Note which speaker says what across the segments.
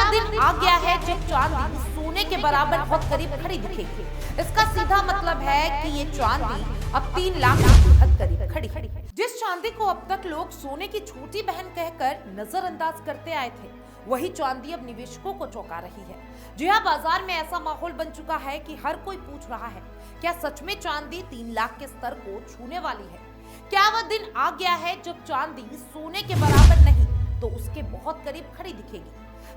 Speaker 1: वो दिन आ गया है जब चांदी सोने के बराबर बहुत करीब खड़ी दिखेगी। इसका सीधा मतलब है कि ये चांदी अब 3 लाख के बहुत करीब खड़ी है। जिस चांदी को अब तक लोग सोने की छोटी बहन कहकर नजरअंदाज करते आए थे, वही चांदी अब निवेशकों को चौंका रही है। जी हाँ, बाजार में ऐसा माहौल बन चुका है कि हर कोई पूछ रहा है, क्या सच में चांदी 3 लाख के स्तर को छूने वाली है? क्या वह दिन आ गया है जब चांदी सोने के बराबर नहीं तो उसके बहुत करीब खड़ी दिखेगी?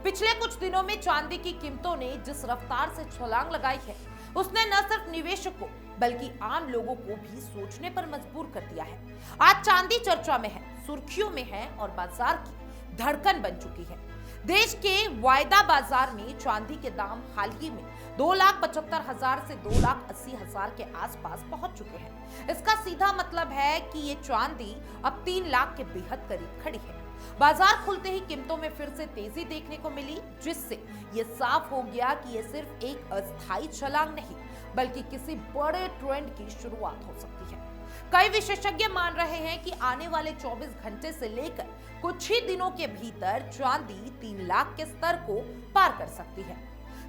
Speaker 1: पिछले कुछ दिनों में चांदी की कीमतों ने जिस रफ्तार से छलांग लगाई है, उसने न सिर्फ निवेशकों बल्कि आम लोगों को भी सोचने पर मजबूर कर दिया है। आज चांदी चर्चा में है, सुर्खियों में है और बाजार की धड़कन बन चुकी है। देश के वायदा बाजार में चांदी के दाम हाल ही में 2,75,000 से 2,80,000 के आसपास पहुंच चुके हैं। इसका सीधा मतलब है कि ये चांदी अब 3 लाख के बेहद करीब खड़ी है। बाजार खुलते ही कीमतों में फिर से तेजी देखने को मिली, जिससे ये साफ हो गया कि ये सिर्फ एक अस्थायी छलांग नहीं बल्कि किसी बड़े ट्रेंड की शुरुआत हो सकती है। कई विशेषज्ञ मान रहे हैं कि आने वाले 24 घंटे से लेकर कुछ ही दिनों के भीतर चांदी 3 लाख के स्तर को पार कर सकती है।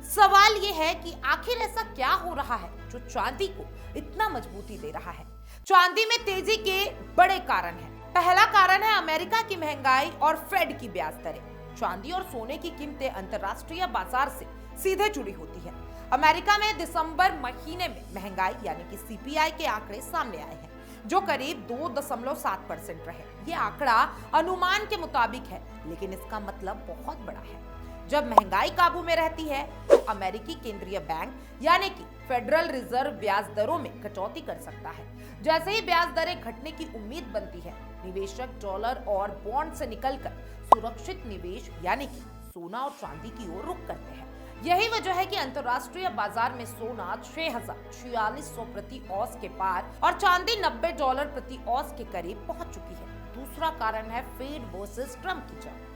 Speaker 1: सवाल यह है कि आखिर ऐसा क्या हो रहा है जो चांदी को इतना मजबूती दे रहा है? चांदी में तेजी के बड़े कारण हैं। पहला कारण है अमेरिका की महंगाई और फेड की ब्याज दरें। चांदी और सोने की कीमतें अंतरराष्ट्रीय बाजार से सीधे जुड़ी होती है। अमेरिका में दिसंबर महीने में महंगाई यानी कि सीपीआई के आंकड़े सामने आए हैं, जो करीब 2.7% रहे। ये आंकड़ा अनुमान के मुताबिक है, लेकिन इसका मतलब बहुत बड़ा है। जब महंगाई काबू में रहती है तो अमेरिकी केंद्रीय बैंक यानी कि फेडरल रिजर्व ब्याज दरों में कटौती कर सकता है। जैसे ही ब्याज दरें घटने की उम्मीद बनती है, निवेशक डॉलर और बॉन्ड से निकलकर सुरक्षित निवेश यानी कि सोना और चांदी की ओर रुख करते हैं। यही वजह है कि अंतरराष्ट्रीय बाजार में सोना 6,4600 प्रति औंस के पार और चांदी $90 प्रति औंस के करीब पहुंच चुकी है। दूसरा कारण है फेड वर्सेस ट्रंप की जंग।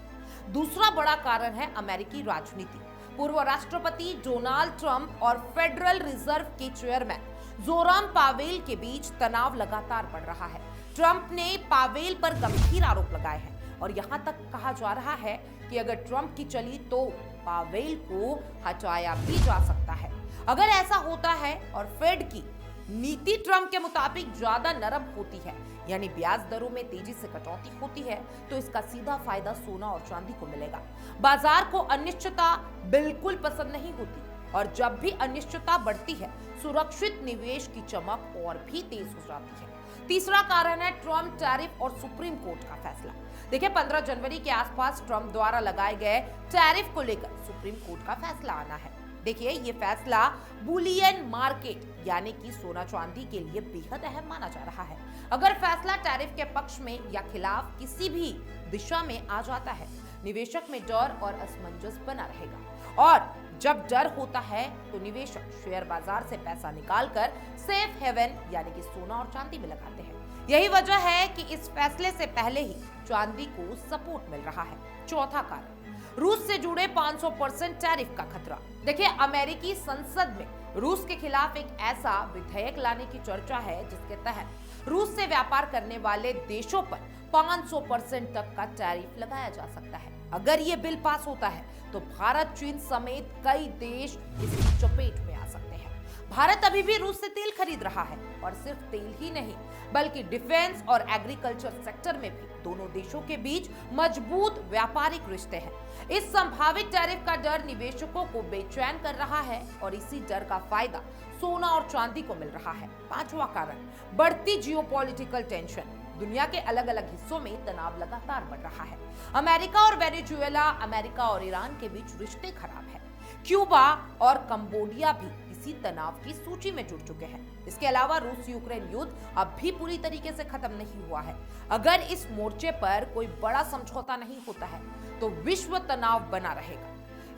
Speaker 1: दूसरा बड़ा कारण है अमेरिकी राजनीति। पूर्व राष्ट्रपति डोनाल्ड ट्रंप और फेडरल रिजर्व के चेयरमैन जोरम पावेल के बीच तनाव लगातार बढ़ रहा है। ट्रंप ने पावेल पर गंभीर आरोप लगाए हैं और यहां तक कहा जा रहा है कि अगर ट्रंप की चली तो पावेल को हटाया भी जा सकता है। अगर ऐसा होता है और फेड की नीति ट्रंप के मुताबिक ज्यादा नरम होती है, यानी ब्याज दरों में तेजी से कटौती होती है, तो इसका सीधा फायदा सोना और चांदी को मिलेगा। बाजार को अनिश्चितता बिल्कुल पसंद नहीं होती और जब भी अनिश्चितता बढ़ती है, सुरक्षित निवेश की चमक और भी तेज हो जाती है। तीसरा कारण है ट्रंप टैरिफ और सुप्रीम कोर्ट का फैसला। देखिए, 15 जनवरी के आसपास ट्रंप द्वारा लगाए गए टैरिफ को लेकर सुप्रीम कोर्ट का फैसला आना है। देखिए, ये फैसला बुलियन मार्केट यानी कि सोना चांदी के लिए बेहद अहम माना जा रहा है। अगर फैसला टैरिफ के पक्ष में या खिलाफ किसी भी दिशा में आ जाता है, निवेशक में डर और असमंजस बना रहेगा और जब डर होता है तो निवेशक शेयर बाजार से पैसा निकालकर सेफ हेवन यानी कि सोना और चांदी में लगाते हैं। यही वजह है कि इस फैसले से पहले ही चांदी को सपोर्ट मिल रहा है। चौथा कारण रूस से जुड़े 500% टैरिफ का खतरा। देखिए, अमेरिकी संसद में रूस के खिलाफ एक ऐसा विधेयक लाने की चर्चा है जिसके तहत रूस से व्यापार करने वाले देशों पर 500% तक का टैरिफ लगाया जा सकता है। अगर ये बिल पास होता है तो भारत, चीन समेत कई देश इसकी चपेट में आ सकते हैं। भारत अभी भी रूस से तेल खरीद रहा है और सिर्फ तेल ही नहीं बल्कि डिफेंस और एग्रीकल्चर सेक्टर में भी दोनों देशों के बीच मजबूत व्यापारिक रिश्ते हैं। इस संभावित टैरिफ का डर निवेशकों को बेचैन कर रहा है और इसी डर का फायदा सोना और चांदी को मिल रहा है। पांचवा कारण बढ़ती जियोपॉलिटिकल टेंशन। दुनिया के अलग अलग हिस्सों में तनाव लगातार बढ़ रहा है। अमेरिका और वेनेजुएला, अमेरिका और ईरान के बीच रिश्ते खराब है। क्यूबा और कंबोडिया भी इसी तनाव की सूची में जुड़ चुके हैं। इसके अलावा रूस यूक्रेन युद्ध अब भी पूरी तरीके से खत्म नहीं हुआ है। अगर इस मोर्चे पर कोई बड़ा समझौता नहीं होता है तो विश्व तनाव बना रहेगा।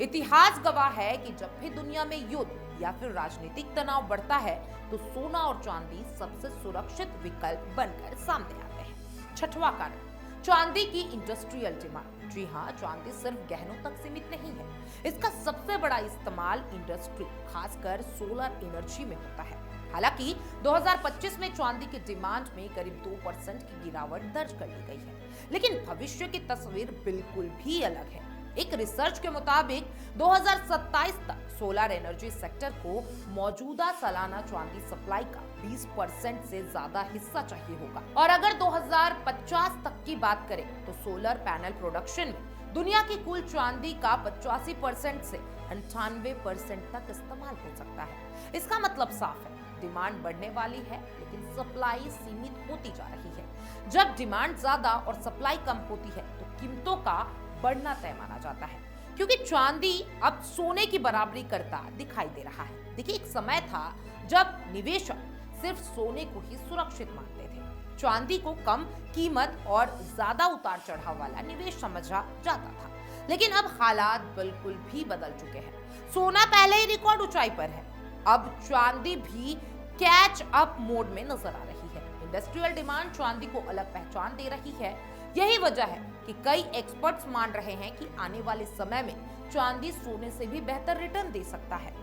Speaker 1: इतिहास गवाह है कि जब भी दुनिया में युद्ध या फिर राजनीतिक तनाव बढ़ता है तो सोना और चांदी सबसे सुरक्षित विकल्प बनकर सामने आते हैं। छठवां कारण चांदी की इंडस्ट्रियल डिमांड। जी हाँ, चांदी सिर्फ गहनों तक सीमित नहीं है। इसका सबसे बड़ा इस्तेमाल इंडस्ट्री, खासकर सोलर एनर्जी में होता है। हालांकि 2025 में चांदी की डिमांड में करीब 2% की गिरावट दर्ज कर ली गई है, लेकिन भविष्य की तस्वीर बिल्कुल भी अलग है। एक रिसर्च के मुताबिक 2027 तक सोलर एनर्जी सेक्टर को मौजूदा सालाना चांदी सप्लाई का 20% से ज्यादा हिस्सा चाहिए होगा। और अगर 2050 तक की बात करें तो सोलर पैनल प्रोडक्शन में दुनिया की कुल चांदी का 85% से 98% तक इस्तेमाल हो सकता है। इसका मतलब साफ है, डिमांड बढ़ने वाली है लेकिन सप्लाई सीमित होती जा रही है। जब डिमांड ज्यादा और सप्लाई कम होती है तो कीमतों का बढ़ना तय माना जाता है, क्योंकि चांदी अब सोने की बराबरी करता दिखाई दे रहा है। देखिए, एक समय था जब निवेशक सिर्फ सोने को ही सुरक्षित मानते थे। चांदी को कम कीमत और ज्यादा उतार चढ़ाव वाला निवेश समझा जाता था, लेकिन अब हालात बिल्कुल भी बदल चुके हैं। सोना पहले ही रिकॉर्ड ऊंचाई पर है, अब चांदी भी कैच अप मोड में नजर आ रही है। इंडस्ट्रियल डिमांड चांदी को अलग पहचान दे रही है। यही वजह है कि कई एक्सपर्ट्स मान रहे हैं कि आने वाले समय में चांदी सोने से भी बेहतर रिटर्न दे सकता है।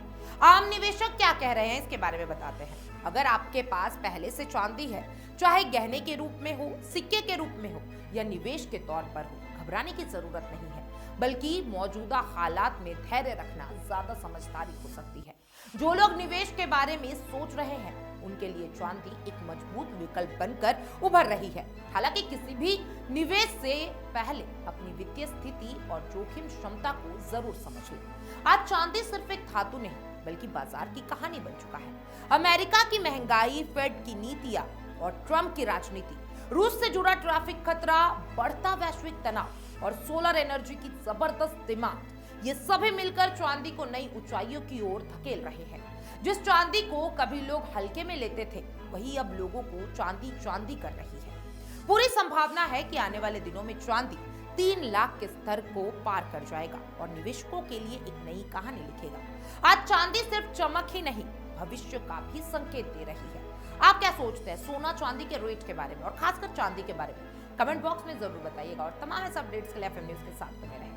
Speaker 1: आम निवेशक क्या कह रहे हैं, इसके बारे में बताते हैं। अगर आपके पास पहले से चांदी है, चाहे गहने के रूप में हो, सिक्के के रूप में हो या निवेश के तौर पर हो, घबराने की जरूरत नहीं है, बल्कि मौजूदा हालात में धैर्य रखना ज्यादा समझदारी हो सकती है। जो लोग निवेश के बारे में सोच रहे हैं उनके लिए चांदी एक मजबूत विकल्प बनकर उभर रही है। हालांकि किसी भी निवेश से पहले अपनी वित्तीय स्थिति और जोखिम क्षमता को जरूर समझ लें। आज चांदी सिर्फ एक धातु नहीं बल्कि बाजार की कहानी बन चुका है। अमेरिका की महंगाई, फेड की नीतियां और ट्रंप की राजनीति, रूस से जुड़ा ट्रैफिक खतरा, बढ़ता वैश्विक तनाव और सोलर एनर्जी की जबरदस्त डिमांड, ये सभी मिलकर चांदी को नई ऊंचाइयों की ओर धकेल रहे हैं। जिस चांदी को कभी लोग हल्के में लेते थे, वही अब लोगों को चांदी चांदी कर रही है। पूरी संभावना है कि आने वाले दिनों में चांदी 3 लाख के स्तर को पार कर जाएगा और निवेशकों के लिए एक नई कहानी लिखेगा। आज चांदी सिर्फ चमक ही नहीं, भविष्य का भी संकेत दे रही है। आप क्या सोचते हैं सोना चांदी के रेट के बारे में और खासकर चांदी के बारे में? कमेंट बॉक्स में जरूर बताइएगा और तमाम ऐसे अपडेट्स के लिए एफएम न्यूज़ के साथ बने रहें।